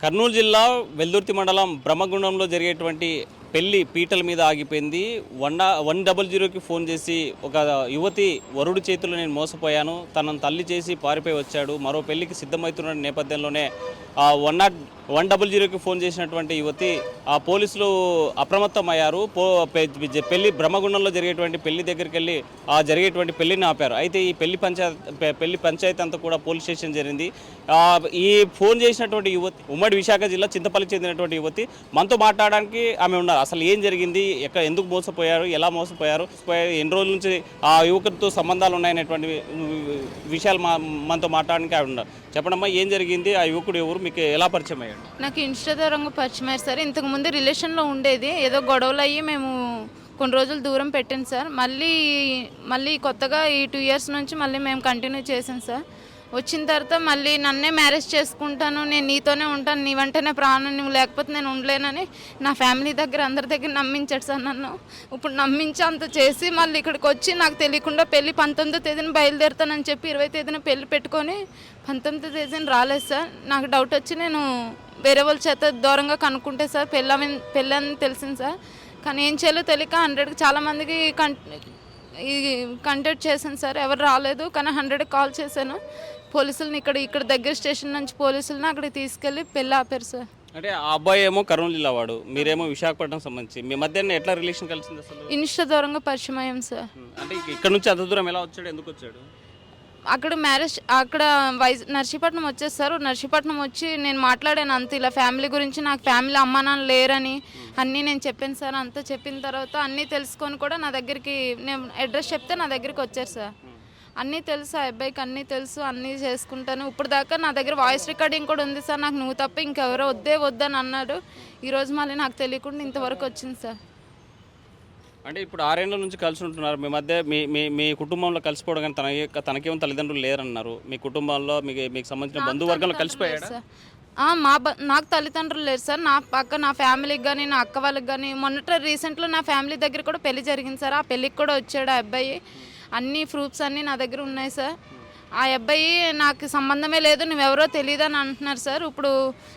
కర్నూలు జిల్లా వెల్దుర్తి మండలం బ్రహ్మగుండంలో జరిగేటువంటి పెళ్లి పీటల మీద ఆగిపోయింది. 100కి ఫోన్ చేసి ఒక యువతి వరుడి చేతుల్లో నేను మోసపోయాను, తనను తల్లి చేసి పారిపోయి వచ్చాడు, మరో పెళ్లికి సిద్ధమవుతున్న నేపథ్యంలోనే 100కి ఫోన్ చేసినటువంటి యువతి పోలీసులు అప్రమత్తమయ్యారు. పెళ్లి బ్రహ్మగుండంలో జరిగేటువంటి పెళ్లి దగ్గరికి వెళ్ళి జరిగేటువంటి పెళ్లిని ఆపారు. అయితే ఈ పెళ్లి పంచాయతీ అంతా కూడా పోలీస్ స్టేషన్ జరిగింది. ఈ ఫోన్ చేసినటువంటి యువతి ఉమ్మడి విశాఖ జిల్లా చింతపల్లికి చెందినటువంటి యువతి. మనతో మాట్లాడడానికి ఆమె ఉన్నారు. అసలు ఏం జరిగింది, ఎందుకు మోసపోయారు, ఎలా మోసపోయారు, ఎన్ని రోజుల నుంచి ఆ యువకుడితో సంబంధాలు ఉన్నాయనేటువంటి విషయాలు మనతో మాట్లాడడానికి ఆవిడ ఉన్నారు. చెప్పడమ్మా, ఏం జరిగింది, ఆ యువకుడు ఎవరు, మీకు ఎలా పరిచయం అయ్యాడు? నాకు ఇన్స్టా ద్వారా పరిచయం అయ్యారు సార్. ఇంతకుముందు రిలేషన్లో ఉండేది, ఏదో గొడవలు అయ్యి మేము కొన్ని రోజులు దూరం పెట్టాను సార్. మళ్ళీ కొత్తగా ఈ 2 ఇయర్స్ నుంచి మళ్ళీ మేము కంటిన్యూ చేసాం సార్. వచ్చిన తర్వాత మళ్ళీ నన్నే మ్యారేజ్ చేసుకుంటాను, నేను నీతోనే ఉంటాను, నీ వెంటనే ప్రాణం, నువ్వు లేకపోతే నేను ఉండలేనని నా ఫ్యామిలీ దగ్గర అందరి దగ్గర నమ్మించాడు సార్ నన్ను. ఇప్పుడు నమ్మించి అంత చేసి మళ్ళీ ఇక్కడికి వచ్చి నాకు తెలియకుండా పెళ్ళి 19వ తేదీన బయలుదేరుతానని చెప్పి 20వ తేదీన పెళ్ళి పెట్టుకొని 19వ తేదీన రాలేదు సార్. నాకు డౌట్ వచ్చి నేను వేరే వాళ్ళ చేత దూరంగా కనుక్కుంటే సార్ పెళ్ళని తెలిసింది సార్. కానీ ఏం చేయాలో తెలియక 100కి చాలామందికి కాంటాక్ట్ చేశాను సార్, ఎవరు రాలేదు. కానీ 100కి కాల్ చేశాను. పోలీసులను ఇక్కడ దగ్గర స్టేషన్ నుంచి పోలీసులను అక్కడికి తీసుకెళ్ళి పెళ్ళి ఆపారు సార్. అంటే ఆ అబ్బాయి ఏమో కర్నూలు జిల్లా వాడు, మీరేమో విశాఖపట్నం సంబంధించి, మీ మధ్య ఎట్లా రిలేషన్ కలిసింది అసలు? ఇన్స్టా దూరంగా పరిచయం అయ్యాం సార్. అంటే ఇక్కడ నుంచి అంత దూరం ఎలా వచ్చాడు, ఎందుకు వచ్చాడు? అక్కడ మ్యారేజ్ అక్కడ నర్సీపట్నం వచ్చేస్తారు. నర్సీపట్నం వచ్చి నేను మాట్లాడాను అంత, ఇలా ఫ్యామిలీ గురించి, నాకు ఫ్యామిలీ అమ్మా నాన్న లేరని అన్నీ నేను చెప్పాను సార్. అంతా చెప్పిన తర్వాత అన్నీ తెలుసుకొని కూడా నా దగ్గరికి, నేను అడ్రస్ చెప్తే నా దగ్గరికి వచ్చారు సార్. అన్నీ తెలుసు, ఆ అబ్బాయికి అన్నీ తెలుసు, అన్నీ చేసుకుంటాను. ఇప్పుడు దాకా నా దగ్గర వాయిస్ రికార్డింగ్ కూడా ఉంది సార్. నాకు నువ్వు తప్ప ఇంకెవరో వద్దని అన్నాడు. ఈరోజు మళ్ళీ నాకు తెలియకుండా ఇంతవరకు వచ్చింది సార్. అంటే ఇప్పుడు 6 ఏళ్ళ నుంచి కలిసి ఉంటున్నారు. మీ మధ్య మీ కుటుంబంలో కలిసిపోవడం కానీ తనకేమో తల్లిదండ్రులు లేరన్నారు. మీ కుటుంబంలో మీకు సంబంధించిన బంధువర్గంలో కలిసిపోయాడా? నాకు తల్లిదండ్రులు లేరు సార్. నా ఫ్యామిలీకి కానీ, నా అక్క వాళ్ళకి కానీ, రీసెంట్లో నా ఫ్యామిలీ దగ్గర కూడా పెళ్లి జరిగింది సార్. ఆ పెళ్ళికి కూడా వచ్చాడు ఆ అబ్బాయి. అన్ని ప్రూఫ్స్ అన్నీ నా దగ్గర ఉన్నాయి సార్. ఆ అబ్బాయి నాకు సంబంధమే లేదు, నువ్వెవరో తెలియదని అంటున్నారు సార్. ఇప్పుడు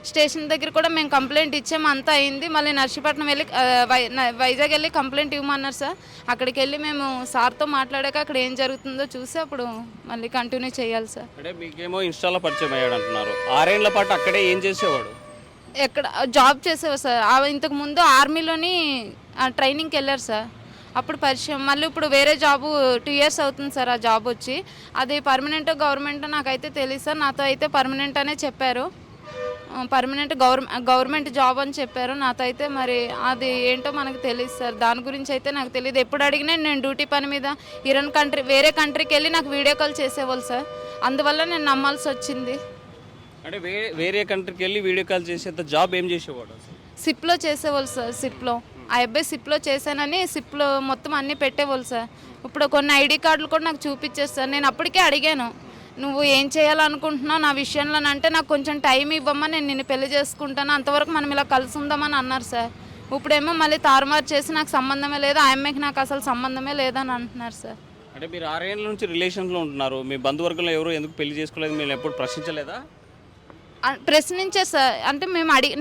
స్టేషన్ దగ్గర కూడా మేము కంప్లైంట్ ఇచ్చాము, అంతా అయింది. మళ్ళీ నర్సీపట్నం వెళ్ళి వైజాగ్ వెళ్ళి కంప్లైంట్ ఇవ్వమన్నారు సార్. అక్కడికి వెళ్ళి మేము సార్తో మాట్లాడాక అక్కడ ఏం జరుగుతుందో చూసి అప్పుడు మళ్ళీ కంటిన్యూ చేయాలి సార్. అంటే మీకేమో ఇన్స్టాలో పరిచయం అయ్యాడు అంటున్నారు. 6 ఏళ్ల పాటు అక్కడే ఏం చేసేవాడు? ఎక్కడ జాబ్ చేసేవారు సార్. ఇంతకుముందు ఆర్మీలోని ట్రైనింగ్కి వెళ్ళారు సార్. అప్పుడు పరిచయం. మళ్ళీ ఇప్పుడు వేరే జాబు 2 ఇయర్స్ అవుతుంది సార్ ఆ జాబ్ వచ్చి. అది పర్మనెంట్ గవర్నమెంట్ నాకైతే తెలియదు సార్. నాతో అయితే పర్మనెంట్ అనే చెప్పారు, పర్మనెంట్ గవర్నమెంట్ జాబ్ అని చెప్పారు నాతో అయితే. మరి అది ఏంటో మనకు తెలియదు సార్, దాని గురించి అయితే నాకు తెలియదు. ఎప్పుడు అడిగినా నేను డ్యూటీ పని మీద వేరే కంట్రీకి వెళ్ళి నాకు వీడియో కాల్ చేసేవాళ్ళు సార్. అందువల్ల నేను నమ్మాల్సి వచ్చింది. అంటే వేరే కంట్రీకి వెళ్ళి వీడియో కాల్ చేసేంత జాబ్ ఏం చేసేవాడు? సిప్లో చేసేవాళ్ళు సార్. సిప్లో ఆ అబ్బాయి సిప్లో చేశానని సిప్లో మొత్తం అన్నీ పెట్టేవాళ్ళు సార్. ఇప్పుడు కొన్ని ఐడి కార్డులు కూడా నాకు చూపించేస్తారు సార్. నేను అప్పటికే అడిగాను, నువ్వు ఏం చేయాలనుకుంటున్నావు నా విషయంలో అంటే, నాకు కొంచెం టైం ఇవ్వమ్మా, నేను నిన్ను పెళ్లి చేసుకుంటాను, అంతవరకు మనం ఇలా కలిసి ఉందామని అన్నారు సార్. ఇప్పుడేమో మళ్ళీ తారుమారు చేసి నాకు సంబంధమే లేదు, ఆ అమ్మాయికి నాకు అసలు సంబంధమే లేదని అంటున్నారు సార్. అంటే మీరు 6 ఏళ్ళ నుంచి రిలేషన్లో ఉంటున్నారు. మీ బంధువర్గంలో ఎవరు ఎందుకు పెళ్లి చేసుకోలేదు, మీరు ఎప్పుడు ప్రశ్నించలేదా? ప్రశ్నించారు సార్. అంటే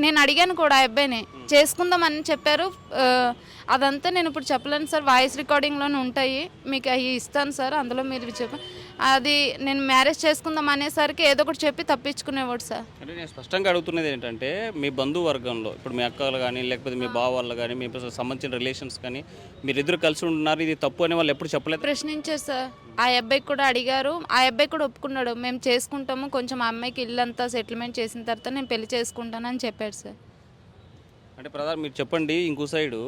నేను అడిగాను కూడా ఆ అబ్బాయిని, చేసుకుందామని చెప్పారు. అదంతా నేను ఇప్పుడు చెప్పలేను సార్, వాయిస్ రికార్డింగ్లోనే ఉంటాయి, మీకు అవి ఇస్తాను సార్. అందులో మీరు అది నేను మ్యారేజ్ చేసుకుందాం అనేసరికి ఏదో ఒకటి చెప్పి తప్పించుకునేవాడు సార్. అంటే నేను స్పష్టంగా అడుగుతున్నది ఏంటంటే, మీ బంధువర్గంలో ఇప్పుడు మీ అక్కలు కానీ, లేకపోతే మీ బావ వాళ్ళు కానీ, మీ సంబంధించిన రిలేషన్స్ కానీ, మీరిద్దరు కలిసి ఉంటున్నారు, ఇది తప్పు అని వాళ్ళు ఎప్పుడు చెప్పలేదు? ప్రశ్నించారు సార్. ఆ అబ్బాయికి కూడా అడిగారు, ఆ అబ్బాయి కూడా ఒప్పుకున్నాడు, మేము చేసుకుంటాము, కొంచెం ఆ అమ్మాయికి ఇల్లంతా సెటిల్మెంట్ చేసిన తర్వాత నేను పెళ్లి చేసుకుంటానని చెప్పాడు సార్. అంటే ప్రధాన మీరు చెప్పండి, ఇంకో సైడు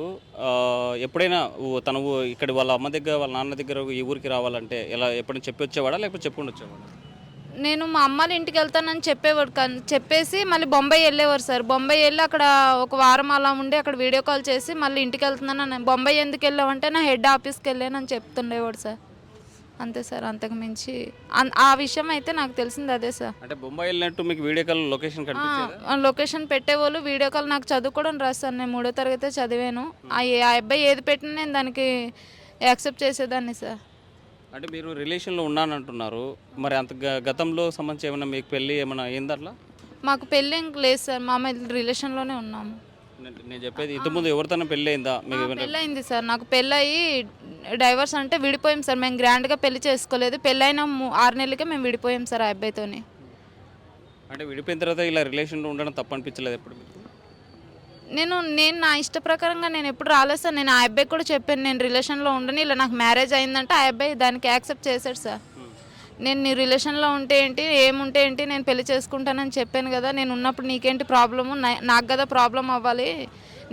ఎప్పుడైనా తను ఇక్కడ వాళ్ళ అమ్మ దగ్గర, వాళ్ళ నాన్న దగ్గర ఈ ఊరికి రావాలంటే ఎలా, ఎప్పుడైనా చెప్పి వచ్చేవాడా లేకపోతే చెప్పుకుంటూ వచ్చేవాడా? నేను మా అమ్మాళ్ళ ఇంటికి వెళ్తానని చెప్పేవాడు, కానీ చెప్పేసి మళ్ళీ బొంబాయి వెళ్ళేవారు సార్. బొంబాయి వెళ్ళి అక్కడ ఒక వారం అలా ఉండి అక్కడ వీడియో కాల్ చేసి మళ్ళీ ఇంటికి వెళ్తున్నాను. బొంబాయి ఎందుకు వెళ్ళావంటే నా హెడ్ ఆఫీస్కి వెళ్ళానని చెప్తుండేవాడు సార్. అంతే సార్, అంతకు మించి ఆ విషయం అయితే నాకు తెలిసింది అదే సార్. అంటే బొంబాయి వెళ్ళినట్టు మీకు వీడియో కాల్ లొకేషన్ కనిపించేదా? లొకేషన్ పెట్టేవాళ్ళు, వీడియో కాల్ నాకు చదువుకోవడం రాదు సార్. నేను 3వ తరగతి చదివాను. ఆ అబ్బాయి ఏది పెట్టినా నేను దానికి యాక్సెప్ట్ చేసేదాన్ని సార్. అంటే మీరు రిలేషన్లో ఉన్నానంటున్నారు, మరి అంత గతంలో సంబంధించి ఏమైనా మీకు పెళ్ళి ఏమైనా అయింది అట్లా? మాకు పెళ్ళి ఇంక లేదు సార్, మా రిలేషన్లోనే ఉన్నాము. నేను చెప్పేది ఇంతకుముందు ఎవరితోనే పెళ్ళి అయిందా మీకు? పెళ్ళయింది సార్, నాకు పెళ్ళయి డైవర్స్ అంటే విడిపోయాం సార్. మేము గ్రాండ్గా పెళ్లి చేసుకోలేదు, పెళ్ళైన 6 నెలలకే మేము విడిపోయాం సార్ ఆ అబ్బాయితోని. అంటే విడిపోయిన తర్వాత ఇలా రిలేషన్లో ఉండడం తప్పు అనిపించలేదు ఎప్పుడు మీకు? నేను నా ఇష్ట ప్రకారంగా నేను ఎప్పుడు రాలేదు సార్. నేను ఆ అబ్బాయికి కూడా చెప్పాను నేను రిలేషన్లో ఉండని, ఇలా నాకు మ్యారేజ్ అయిందంటే ఆ అబ్బాయి దానికి యాక్సెప్ట్ చేశాడు సార్. నేను నీ రిలేషన్లో ఉంటే ఏంటి, ఏముంటే ఏంటి, నేను పెళ్లి చేసుకుంటానని చెప్పాను కదా, నేను ఉన్నప్పుడు నీకేంటి ప్రాబ్లము, నాకు కదా ప్రాబ్లం అవ్వాలి,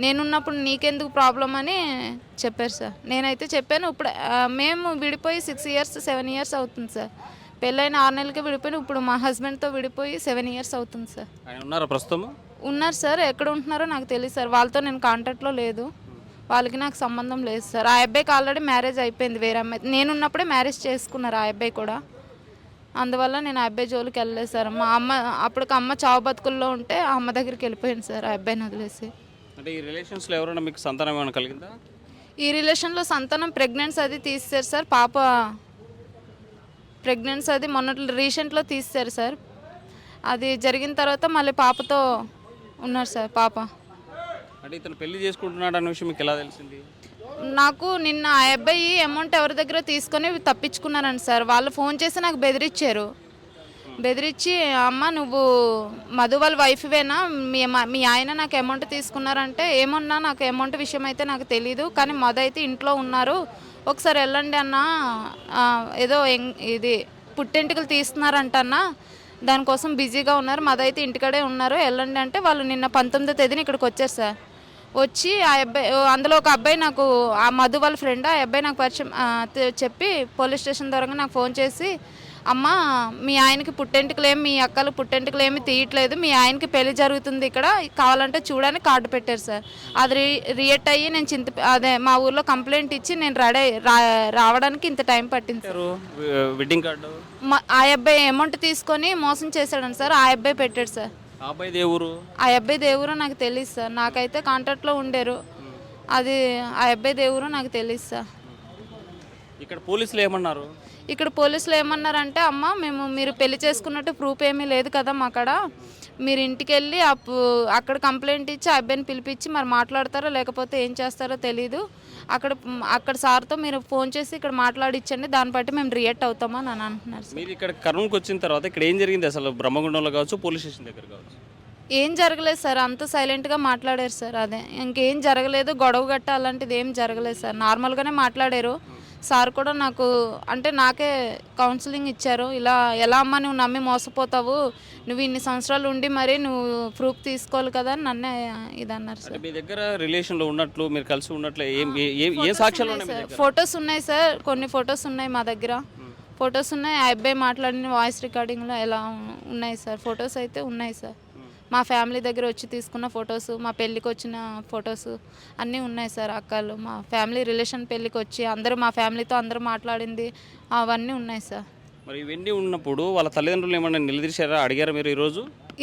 నేనున్నప్పుడు నీకెందుకు ప్రాబ్లం అని చెప్పారు సార్. నేనైతే చెప్పాను. ఇప్పుడు మేము విడిపోయి 6 ఇయర్స్ 7 ఇయర్స్ అవుతుంది సార్. పెళ్ళైన 6 నెలలకే విడిపోయి ఇప్పుడు మా హస్బెండ్తో విడిపోయి 7 ఇయర్స్ అవుతుంది సార్. ఆయన ఉన్నారా ప్రస్తుతం? ఉన్నారు సార్, ఎక్కడ ఉంటున్నారో నాకు తెలియదు సార్. వాళ్ళతో నేను కాంటాక్ట్లో లేదు, వాళ్ళకి నాకు సంబంధం లేదు సార్. ఆ అబ్బాయికి ఆల్రెడీ మ్యారేజ్ అయిపోయింది వేరే అమ్మాయి, నేనున్నప్పుడే మ్యారేజ్ చేసుకున్నారు ఆ అబ్బాయి కూడా. అందువల్ల నేను ఆ అబ్బాయి జోలికి వెళ్ళలేదు సార్. మా అమ్మ అప్పటికి అమ్మ చావు బతుకుల్లో ఉంటే ఆ అమ్మ దగ్గరికి వెళ్ళిపోయింది సార్ ఆ అబ్బాయిని వదిలేసి. అంటే ఈ రిలేషన్స్లో ఎవరైనా మీకు సంతానం ఏమైనా కలిగిందా? ఈ రిలేషన్లో సంతానం ప్రెగ్నెన్సీ అది తీస్తారు సార్. పాప ప్రెగ్నెన్సీ అది మొన్న రీసెంట్లో తీస్తారు సార్. అది జరిగిన తర్వాత మళ్ళీ పాపతో ఉన్నారు సార్ పాప. అంటే ఇతను పెళ్లి చేసుకుంటున్నాడు అనే విషయం మీకు ఎలా తెలిసింది? నాకు నిన్న ఆ అబ్బాయి అమౌంట్ ఎవరి దగ్గర తీసుకొని తప్పించుకున్నారండి సార్. వాళ్ళు ఫోన్ చేసి నాకు బెదిరించి అమ్మ నువ్వు మధు వాళ్ళ వైఫ్వేనా, మీ ఆయన నాకు అమౌంట్ తీసుకున్నారంటే, ఏమన్నా నాకు అమౌంట్ విషయం అయితే నాకు తెలీదు, కానీ మధు అయితే ఇంట్లో ఉన్నారు, ఒకసారి వెళ్ళండి అన్న, ఏదో ఇది పుట్టెంటుకలు తీస్తున్నారంటన్నా, దానికోసం బిజీగా ఉన్నారు, మధు అయితే ఇంటికాడే ఉన్నారు, వెళ్ళండి అంటే వాళ్ళు నిన్న 19వ తేదీన ఇక్కడికి వచ్చారు సార్. వచ్చి ఆ అబ్బాయి, అందులో ఒక అబ్బాయి నాకు ఆ మధు వాళ్ళ ఫ్రెండ్, ఆ అబ్బాయి నాకు పరిచయం చెప్పి పోలీస్ స్టేషన్ ద్వారా నాకు ఫోన్ చేసి, అమ్మ మీ ఆయనకి పుట్టెంటుకలేమి, మీ అక్కలు పుట్టెంటుకలేమి తీయట్లేదు, మీ ఆయనకి పెళ్లి జరుగుతుంది ఇక్కడ, కావాలంటే చూడని కార్డు పెట్టారు సార్. అది రియేట్ అయ్యి నేను అదే మా ఊర్లో కంప్లైంట్ ఇచ్చి నేను రావడానికి ఇంత టైం పట్టింది సార్. వెడ్డింగ్ కార్డు ఆ అబ్బాయి అమౌంట్ తీసుకొని మోసం చేశాడని సార్ ఆ అబ్బాయి పెట్టాడు సార్. ఆ అబ్బాయి దేవురు? ఆ అబ్బాయి దేవురు నాకు తెలియదు సార్, నాకైతే కాంటాక్ట్లో ఉండేరు. అది ఆ అబ్బాయి దేవురు నాకు తెలియదు సార్. ఇక్కడ పోలీసులు ఏమన్నారు? ఇక్కడ పోలీసులు ఏమన్నారంటే, అమ్మ మీరు పెళ్లి చేసుకున్నట్టు ప్రూఫ్ ఏమీ లేదు కదా మా కాడ, మీరు ఇంటికి వెళ్ళి అక్కడ కంప్లైంట్ ఇచ్చి ఆ అబ్బాయిని పిలిపించి మరి మాట్లాడతారో లేకపోతే ఏం చేస్తారో తెలీదు, అక్కడ సార్తో మీరు ఫోన్ చేసి ఇక్కడ మాట్లాడిచ్చండి, దాన్ని బట్టి మేము రియాక్ట్ అవుతామని అని అంటున్నారు. మీరు ఇక్కడ కర్నూలుకి వచ్చిన తర్వాత ఇక్కడ ఏం జరిగింది అసలు? బ్రహ్మగుండంలో కావచ్చు, పోలీస్ స్టేషన్ దగ్గర కావచ్చు, ఏం జరగలేదు సార్, అంత సైలెంట్గా మాట్లాడారు సార్. అదే ఇంకేం జరగలేదు, గొడవ గట్ట అలాంటిది ఏం జరగలేదు సార్, నార్మల్గానే మాట్లాడారు. సార్ కూడా నాకు అంటే నాకే కౌన్సిలింగ్ ఇచ్చారు, ఇలా ఎలా అమ్మ నువ్వు నమ్మి మోసపోతావు, నువ్వు ఇన్ని సంవత్సరాలు ఉండి మరి నువ్వు ప్రూఫ్ తీసుకోవాలి కదా అని నన్నే ఇది అన్నారు సార్. మీ దగ్గర రిలేషన్లో ఉన్నట్లు మీరు కలిసి ఉన్నట్లు ఏ సాక్ష్యాలు ఉన్నాయి? ఫొటోస్ ఉన్నాయి సార్, కొన్ని ఫొటోస్ ఉన్నాయి మా దగ్గర, ఫొటోస్ ఉన్నాయి. ఆ అబ్బాయి మాట్లాడిన వాయిస్ రికార్డింగ్లో ఎలా ఉన్నాయి సార్, ఫొటోస్ అయితే ఉన్నాయి సార్. మా ఫ్యామిలీ దగ్గర వచ్చి తీసుకున్న ఫొటోస్, మా పెళ్ళికి వచ్చిన ఫొటోస్ అన్నీ ఉన్నాయి సార్. అక్కలు మా ఫ్యామిలీ రిలేషన్ పెళ్ళికి వచ్చి అందరూ మా ఫ్యామిలీతో అందరూ మాట్లాడింది అవన్నీ ఉన్నాయి సార్. మరి ఇవన్నీ ఉన్నప్పుడు వాళ్ళ తల్లిదండ్రులు ఏమన్నా నిలదీశారా, అడిగారా మీరు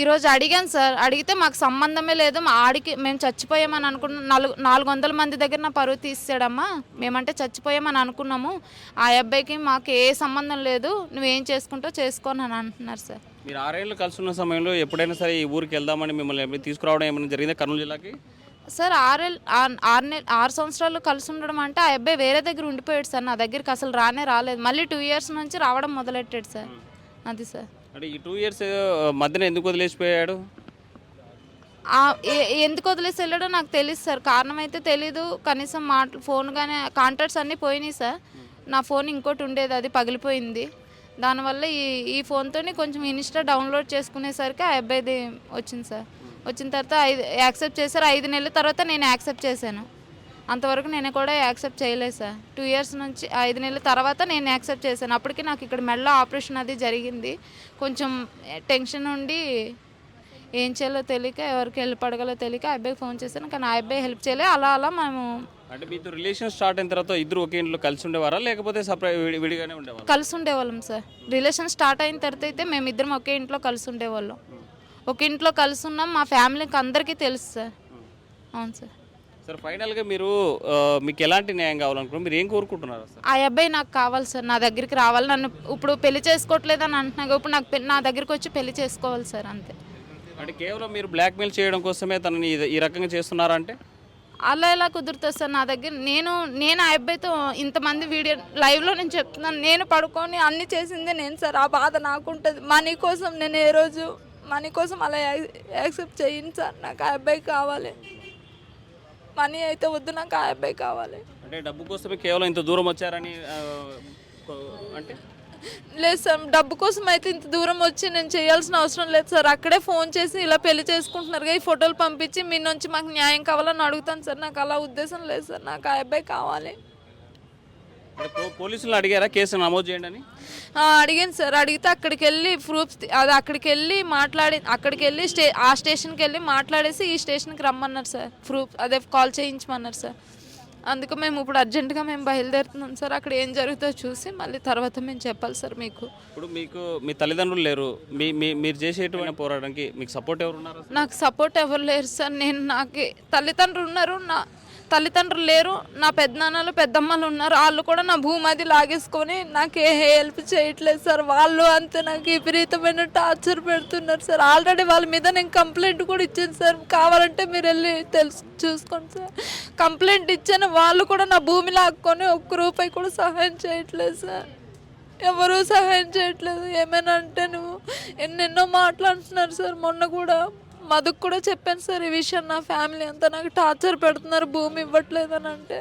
ఈరోజు అడిగాను సార్. అడిగితే మాకు సంబంధమే లేదు, మా ఆడికి మేము చచ్చిపోయామని అనుకున్నాం, 400 మంది దగ్గర నా పరువు తీసాడమ్మా, మేమంటే చచ్చిపోయామని అనుకున్నాము, ఆ అబ్బాయికి మాకు ఏ సంబంధం లేదు, నువ్వేం చేసుకుంటావు చేసుకోని అని అంటున్నారు సార్. మీరు 6 ఏళ్ళు కలిసి ఉన్న సమయంలో ఎప్పుడైనా సరే ఈ ఊరికి వెళ్దామని మిమ్మల్ని తీసుకురావడం ఏమైనా జరిగిందా కర్నూలు జిల్లాకి? సార్ 6 సంవత్సరాలు కలిసి ఉండడం అంటే ఆ అబ్బాయి వేరే దగ్గర ఉండిపోయాడు సార్, నా దగ్గరికి అసలు రాలేదు, మళ్ళీ 2 ఇయర్స్ నుంచి రావడం మొదలెట్టాడు సార్. అది సార్. అంటే ఈ 2 ఇయర్స్ మధ్యన ఎందుకు వదిలేసిపోయాడు? ఎందుకు వదిలేసి వెళ్ళాడో నాకు తెలియదు సార్, కారణం అయితే తెలీదు. కనీసం ఫోన్ కానీ కాంటాక్ట్స్ అన్నీ పోయినాయి సార్. నా ఫోన్ ఇంకోటి ఉండేది, అది పగిలిపోయింది. దానివల్ల ఈ ఫోన్తో కొంచెం ఇన్స్టా డౌన్లోడ్ చేసుకునేసరికి ఆ అబ్బాయిది వచ్చింది సార్. వచ్చిన తర్వాత యాక్సెప్ట్ చేశారు. 5 నెలల తర్వాత నేను యాక్సెప్ట్ చేశాను, అంతవరకు నేను కూడా యాక్సెప్ట్ చేయలేదు సార్. 2 ఇయర్స్ నుంచి 5 నెలల తర్వాత నేను యాక్సెప్ట్ చేశాను. అప్పటికి నాకు ఇక్కడ మెడలో ఆపరేషన్ అది జరిగింది, కొంచెం టెన్షన్ ఉండి ఏం చేయాలో తెలియక, ఎవరికి హెల్ప్ అడగాలో తెలియక ఆ అబ్బాయికి ఫోన్ చేశాను, కానీ ఆ అబ్బాయి హెల్ప్ చేయలేదు. అలా మేము అంటే మీతో రిలేషన్ స్టార్ట్ అయిన తర్వాత ఇద్దరు ఒకే ఇంట్లో కలిసి ఉండేవారా లేకపోతే సపరేట్ విడిగానే ఉండేవారా? కలిసి ఉండేవాళ్ళం సార్. రిలేషన్ స్టార్ట్ అయిన తర్వాత అయితే మేమిద్దరం ఒకే ఇంట్లో కలిసి ఉండేవాళ్ళం. ఒక ఇంట్లో కలిసి ఉన్నాం, మా ఫ్యామిలీకి అందరికీ తెలుసు సార్. అవును సార్. సార్ ఫైనల్గా మీకు ఎలాంటి న్యాయం కావాలనుకుంటున్నారు, మీరు ఏం కోరుకుంటున్నారు సార్? ఆ అబ్బాయి నాకు కావాలి సార్, నా దగ్గరికి రావాలి. నన్ను ఇప్పుడు పెళ్లి చేసుకోవట్లేదని అంటున్నాగా, ఇప్పుడు నా దగ్గరికి వచ్చి పెళ్లి చేసుకోవాలి సార్, అంతే. అంటే కేవలం మీరు బ్లాక్మెయిల్ చేయడం కోసమే తనని ఈ రకంగా చేస్తున్నారా అంటే? అలా ఎలా కుదురుతుంది సార్? నా దగ్గర నేను ఆ అబ్బాయితో ఇంతమంది వీడియో లైవ్లో నేను చెప్తున్నాను, నేను పడుకొని అన్ని చేసిందే నేను సార్. ఆ బాధ నాకుంటుంది. మనీ కోసం నేను ఏ రోజు మనీ కోసం అలా యాక్సెప్ట్ చేయను సార్. నాకు ఆ అబ్బాయి కావాలి. మనీ అయితే వద్దు, నాకు ఆ అబ్బాయి కావాలి. అంటే డబ్బు కోసమే కేవలం ఇంత దూరం వచ్చారని అంటే? లేదు సార్, డబ్బు కోసం అయితే ఇంత దూరం వచ్చి నేను చేయాల్సిన అవసరం లేదు సార్. అక్కడే ఫోన్ చేసి ఇలా పెళ్లి చేసుకుంటున్నారు, ఈ ఫోటోలు పంపించి మీ నుంచి మాకు న్యాయం కావాలని అడుగుతాను సార్. నాకు అలా ఉద్దేశం లేదు సార్. నాకు ఆ అబ్బాయి కావాలి. పోలీసులు అడిగారా కేసు నమోదు చేయండి అని? అడిగాను సార్. అడిగితే అక్కడికి వెళ్ళి ప్రూఫ్స్ అది అక్కడికి వెళ్ళి మాట్లాడి అక్కడికి వెళ్ళి ఆ స్టేషన్కి వెళ్ళి మాట్లాడేసి ఈ స్టేషన్కి రమ్మన్నారు సార్. ప్రూఫ్ అదే కాల్ చేయించమన్నారు సార్. అందుకు మేము ఇప్పుడు అర్జెంటుగా మేము బయలుదేరుతున్నాం సార్. అక్కడ ఏం జరుగుతుందో చూసి మళ్ళీ తర్వాత మేము చెప్పాలి సార్ మీకు. ఇప్పుడు మీకు మీ తల్లిదండ్రులు లేరు, మీరు చేసేటువంటి పోరాటానికి మీకు సపోర్ట్ ఎవరు ఉన్నారు? నాకు సపోర్ట్ ఎవరు లేరు సార్. నాకు తల్లిదండ్రులు ఉన్నారు, నా తల్లిదండ్రులు లేరు. నా పెద్దనాన్నలు పెద్దమ్మలు ఉన్నారు. వాళ్ళు కూడా నా భూమి అది లాగేసుకొని నాకు ఏ హెల్ప్ చేయట్లేదు సార్. వాళ్ళు అంతే నాకు విపరీతమైన టార్చర్ పెడుతున్నారు సార్. ఆల్రెడీ వాళ్ళ మీద నేను కంప్లైంట్ కూడా ఇచ్చాను సార్. కావాలంటే మీరు వెళ్ళి చూసుకోండి సార్. కంప్లైంట్ ఇచ్చాను. వాళ్ళు కూడా నా భూమి లాక్కొని ఒక్క రూపాయి కూడా సహాయం చేయట్లేదు సార్. ఎవరూ సహాయం చేయట్లేదు. ఏమైనా అంటే నువ్వు ఎన్నెన్నో మాట్లాడుతున్నారు సార్. మొన్న కూడా మధుకు కూడా చెప్పాను సార్ ఈ విషయం. నా ఫ్యామిలీ అంతా నాకు టార్చర్ పెడుతున్నారు, భూమి ఇవ్వట్లేదని. అంటే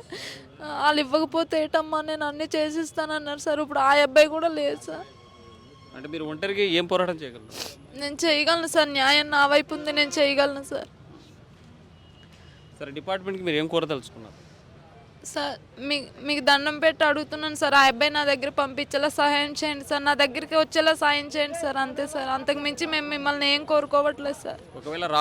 వాళ్ళు ఇవ్వకపోతే ఏటమ్మా నేను అన్నీ చేసిస్తానన్నారు సార్. ఇప్పుడు ఆ అబ్బాయి కూడా లేదు సార్. అంటే మీరు ఒంటరిగా ఏం పోరాటం చేయగలరు? నేను చేయగలను సార్. న్యాయం నా వైపు ఉంది, నేను చేయగలను సార్. సరే, డిపార్ట్మెంట్కి మీరు ఏం కోరదలుచుకున్నారు సార్? మీకు దండం పెట్టి అడుగుతున్నాను సార్. ఆ అబ్బాయి నా దగ్గర పంపించేలా సహాయం చేయండి సార్. నా దగ్గరికి వచ్చేలా సాయం చేయండి సార్. అంతే సార్. అంతకు మించి మేము మిమ్మల్ని ఏం కోరుకోవట్లేదు సార్. ఒకవేళ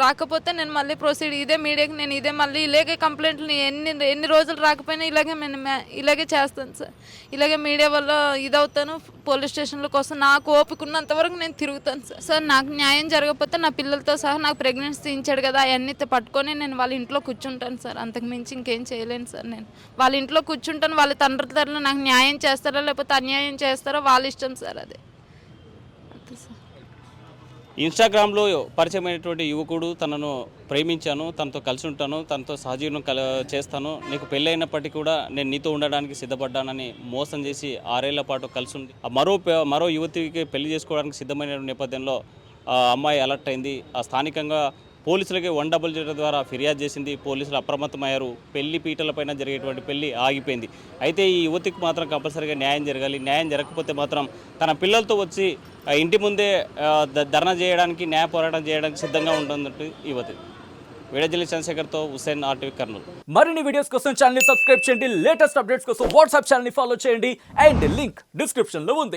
రాకపోతే నేను మళ్ళీ ప్రొసీడ్ ఇదే మీడియాకి నేను ఇదే మళ్ళీ ఇలాగే కంప్లైంట్లు ఎన్ని రోజులు రాకపోయినా ఇలాగే నేను ఇలాగే చేస్తాను సార్. ఇలాగే మీడియా వల్ల ఇదవుతాను. పోలీస్ స్టేషన్ల కోసం నాకు ఓపిక ఉన్నంత వరకు నేను తిరుగుతాను సార్. సార్ నాకు న్యాయం జరగకపోతే నా పిల్లలతో సహా నాకు ప్రెగ్నెన్సీ తీయించాడు కదా, అవన్నీ పట్టుకొని నేను వాళ్ళ ఇంట్లో కూర్చుంటాను సార్. అంతకు మించి ఇంకేం చేయలేను సార్. నేను వాళ్ళ ఇంట్లో కూర్చుంటాను. వాళ్ళ తండ్రులు నాకు న్యాయం చేస్తారో లేకపోతే అన్యాయం చేస్తారో వాళ్ళ ఇష్టం సార్. అదే అంతే సార్. ఇన్స్టాగ్రామ్లో పరిచయమైనటువంటి యువకుడు తనను ప్రేమించాను, తనతో కలిసి ఉంటాను, తనతో సహజీవనం చేస్తాను, నీకు పెళ్ళైనప్పటికీ కూడా నేను నీతో ఉండడానికి సిద్ధపడ్డానని మోసం చేసి 6 ఏళ్ల పాటు కలిసి ఉంది. మరో యువతికి పెళ్లి చేసుకోవడానికి సిద్ధమైన నేపథ్యంలో ఆ అమ్మాయి అలర్ట్ అయింది. ఆ స్థానికంగా పోలీసులకి 100 ద్వారా ఫిర్యాదు చేసింది. పోలీసులు అప్రమత్తమయ్యారు. పెళ్లి పీటలపైన జరిగేటువంటి పెళ్లి ఆగిపోయింది. అయితే ఈ యువతికి మాత్రం కంపల్సరీగా న్యాయం జరగాలి. న్యాయం జరగకపోతే మాత్రం తన పిల్లలతో వచ్చి ఇంటి ముందే ధర్నా చేయడానికి, న్యాయ పోరాటం చేయడానికి సిద్ధంగా ఉంటున్నట్టు యువతి. వీడియో చంద్రశేఖర్తో హుస్సేన్, RTV కర్నూలు. మరిన్ని వీడియోస్ కోసం ఛానల్ ని సబ్స్క్రైబ్ చేయండి. లేటెస్ట్ అప్డేట్స్ కోసం వాట్సాప్ ఛానల్ ని ఫాలో చేయండి. అండ్ లింక్ డిస్క్రిప్షన్ లో ఉంది.